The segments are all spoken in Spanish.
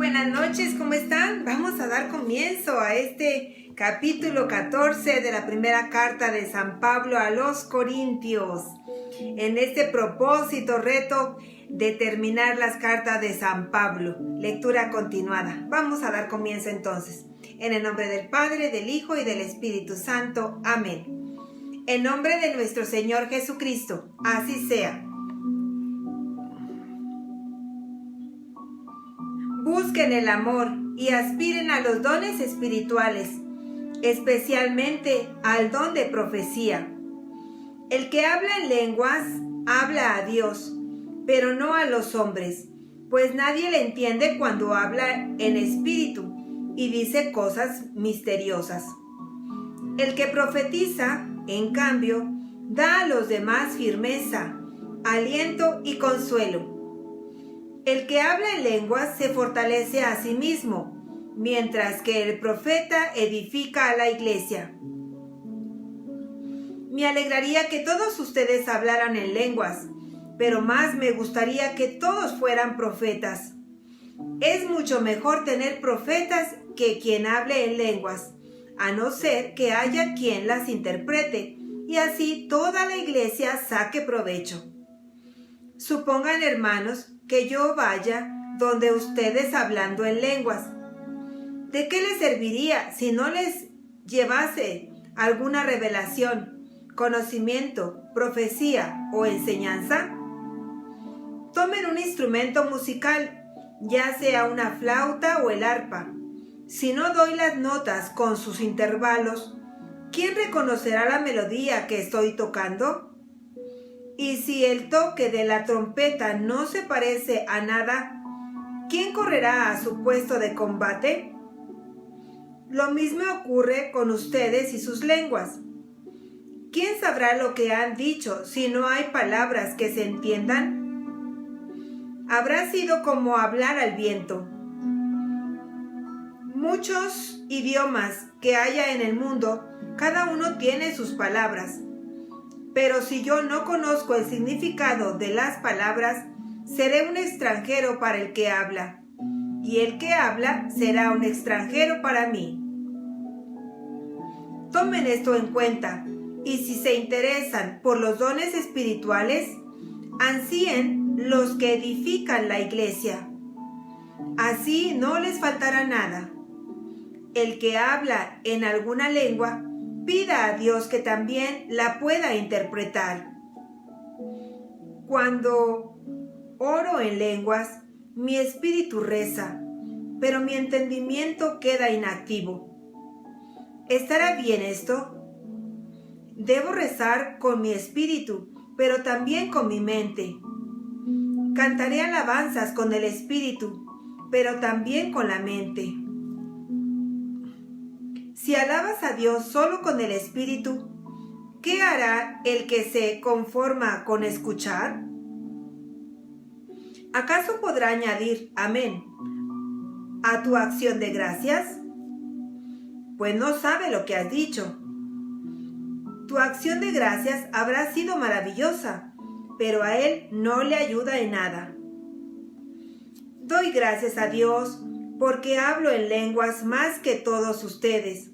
buenas noches, ¿cómo están? Vamos a dar comienzo a este capítulo 14 de la primera carta de San Pablo a los Corintios. En este propósito, reto de terminar las cartas de San Pablo. Lectura continuada. Vamos a dar comienzo entonces. En el nombre del Padre, del Hijo y del Espíritu Santo. Amén. En nombre de nuestro Señor Jesucristo, así sea. Busquen el amor y aspiren a los dones espirituales, especialmente al don de profecía. El que habla en lenguas, habla a Dios, pero no a los hombres, pues nadie le entiende cuando habla en espíritu y dice cosas misteriosas. El que profetiza, en cambio, da a los demás firmeza, aliento y consuelo. El que habla en lenguas se fortalece a sí mismo, mientras que el profeta edifica a la iglesia. Me alegraría que todos ustedes hablaran en lenguas, pero más me gustaría que todos fueran profetas. Es mucho mejor tener profetas que quien hable en lenguas, a no ser que haya quien las interprete, y así toda la iglesia saque provecho. Supongan, hermanos, que yo vaya donde ustedes hablando en lenguas. ¿De qué les serviría si no les llevase alguna revelación, conocimiento, profecía o enseñanza? Tomen un instrumento musical, ya sea una flauta o el arpa. Si no doy las notas con sus intervalos, ¿quién reconocerá la melodía que estoy tocando? Y si el toque de la trompeta no se parece a nada, ¿quién correrá a su puesto de combate? Lo mismo ocurre con ustedes y sus lenguas. ¿Quién sabrá lo que han dicho si no hay palabras que se entiendan? Habrá sido como hablar al viento. Muchos idiomas que haya en el mundo, cada uno tiene sus palabras. Pero si yo no conozco el significado de las palabras, seré un extranjero para el que habla, y el que habla será un extranjero para mí. Tomen esto en cuenta, y si se interesan por los dones espirituales, ansíen los que edifican la iglesia. Así no les faltará nada. El que habla en alguna lengua, pida a Dios que también la pueda interpretar. Cuando oro en lenguas, mi espíritu reza, pero mi entendimiento queda inactivo. ¿Estará bien esto? Debo rezar con mi espíritu, pero también con mi mente. Cantaré alabanzas con el espíritu, pero también con la mente. Si alabas a Dios solo con el espíritu, ¿qué hará el que se conforma con escuchar? ¿Acaso podrá añadir amén a tu acción de gracias? Pues no sabe lo que has dicho. Tu acción de gracias habrá sido maravillosa, pero a él no le ayuda en nada. Doy gracias a Dios porque hablo en lenguas más que todos ustedes.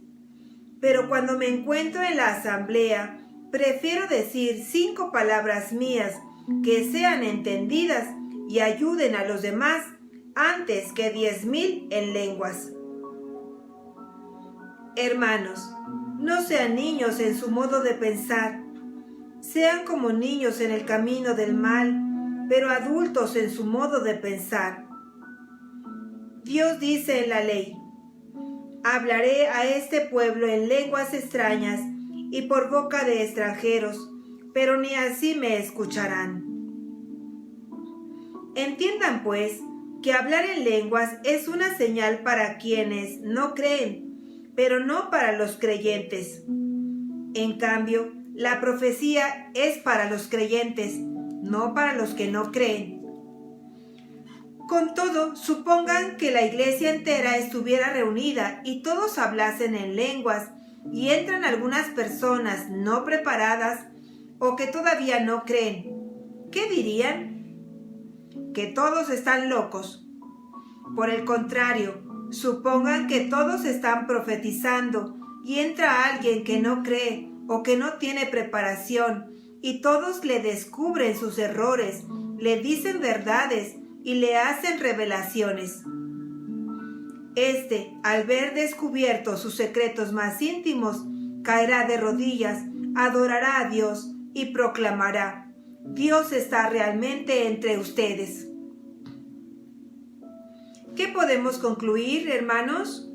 Pero cuando me encuentro en la asamblea, prefiero decir 5 palabras mías que sean entendidas y ayuden a los demás antes que 10,000 en lenguas. Hermanos, no sean niños en su modo de pensar. Sean como niños en el camino del mal, pero adultos en su modo de pensar. Dios dice en la ley: hablaré a este pueblo en lenguas extrañas y por boca de extranjeros, pero ni así me escucharán. Entiendan, pues, que hablar en lenguas es una señal para quienes no creen, pero no para los creyentes. En cambio, la profecía es para los creyentes, no para los que no creen. Con todo, supongan que la iglesia entera estuviera reunida y todos hablasen en lenguas, y entran algunas personas no preparadas o que todavía no creen. ¿Qué dirían? Que todos están locos. Por el contrario, supongan que todos están profetizando y entra alguien que no cree o que no tiene preparación y todos le descubren sus errores, le dicen verdades y le hacen revelaciones. Al ver descubiertos sus secretos más íntimos, caerá de rodillas, adorará a Dios y proclamará: Dios está realmente entre ustedes. ¿Qué podemos concluir, hermanos?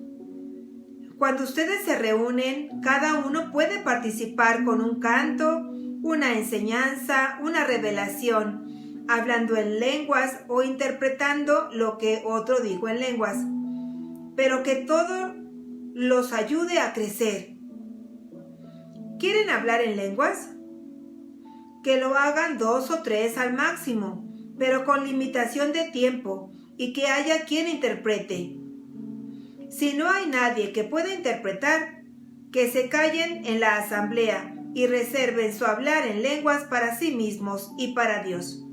Cuando ustedes se reúnen, cada uno puede participar con un canto, una enseñanza, una revelación, hablando en lenguas o interpretando lo que otro dijo en lenguas, pero que todo los ayude a crecer. ¿Quieren hablar en lenguas? Que lo hagan 2 o 3 al máximo, pero con limitación de tiempo y que haya quien interprete. Si no hay nadie que pueda interpretar, que se callen en la asamblea y reserven su hablar en lenguas para sí mismos y para Dios.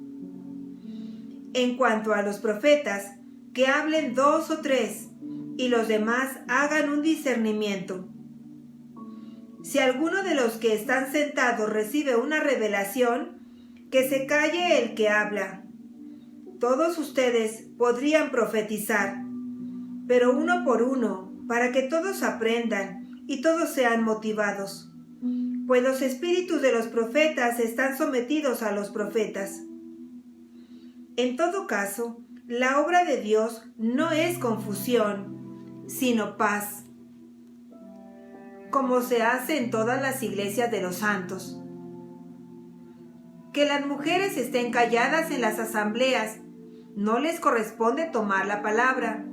En cuanto a los profetas, que hablen 2 o 3 y los demás hagan un discernimiento. Si alguno de los que están sentados recibe una revelación, que se calle el que habla. Todos ustedes podrían profetizar, pero uno por uno, para que todos aprendan y todos sean motivados. Pues los espíritus de los profetas están sometidos a los profetas. En todo caso, la obra de Dios no es confusión, sino paz, como se hace en todas las iglesias de los santos. Que las mujeres estén calladas en las asambleas, no les corresponde tomar la palabra.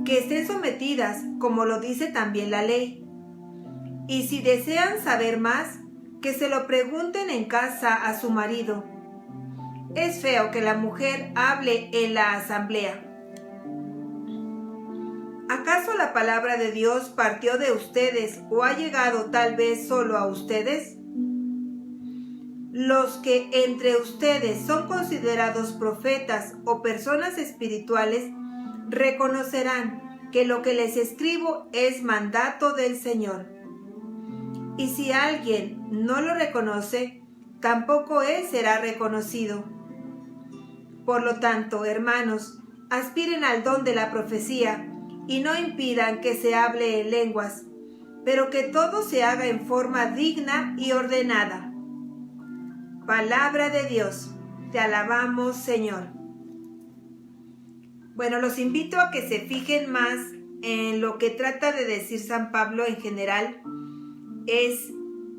Que estén sometidas, como lo dice también la ley. Y si desean saber más, que se lo pregunten en casa a su marido. Es feo que la mujer hable en la asamblea. ¿Acaso la palabra de Dios partió de ustedes o ha llegado tal vez solo a ustedes? Los que entre ustedes son considerados profetas o personas espirituales reconocerán que lo que les escribo es mandato del Señor. Y si alguien no lo reconoce, tampoco él será reconocido. Por lo tanto, hermanos, aspiren al don de la profecía y no impidan que se hable en lenguas, pero que todo se haga en forma digna y ordenada. Palabra de Dios, te alabamos, Señor. Bueno, los invito a que se fijen más en lo que trata de decir San Pablo en general. Es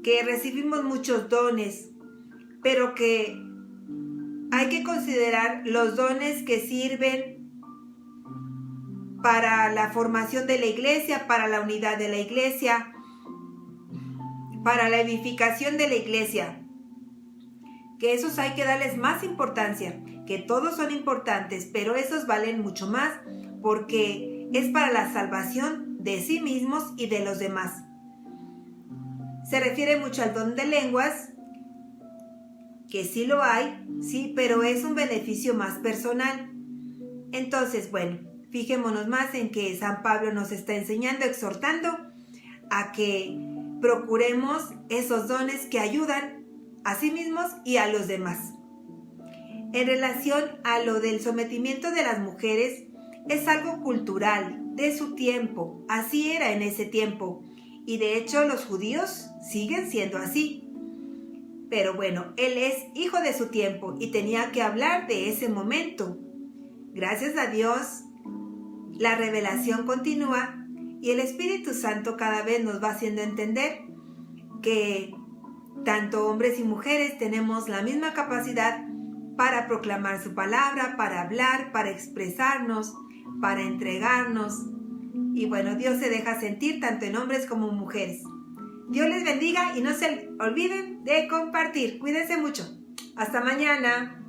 que recibimos muchos dones, pero que hay que considerar los dones que sirven para la formación de la iglesia, para la unidad de la iglesia, para la edificación de la iglesia. Que esos hay que darles más importancia, que todos son importantes, pero esos valen mucho más porque es para la salvación de sí mismos y de los demás. Se refiere mucho al don de lenguas, que sí lo hay, sí, pero es un beneficio más personal. Entonces, bueno, fijémonos más en que San Pablo nos está enseñando, exhortando a que procuremos esos dones que ayudan a sí mismos y a los demás. En relación a lo del sometimiento de las mujeres, es algo cultural, de su tiempo, así era en ese tiempo, y de hecho los judíos siguen siendo así. Pero bueno, él es hijo de su tiempo y tenía que hablar de ese momento. Gracias a Dios, la revelación continúa y el Espíritu Santo cada vez nos va haciendo entender que tanto hombres y mujeres tenemos la misma capacidad para proclamar su palabra, para hablar, para expresarnos, para entregarnos. Y bueno, Dios se deja sentir tanto en hombres como en mujeres. Dios les bendiga y no se olviden de compartir. Cuídense mucho. Hasta mañana.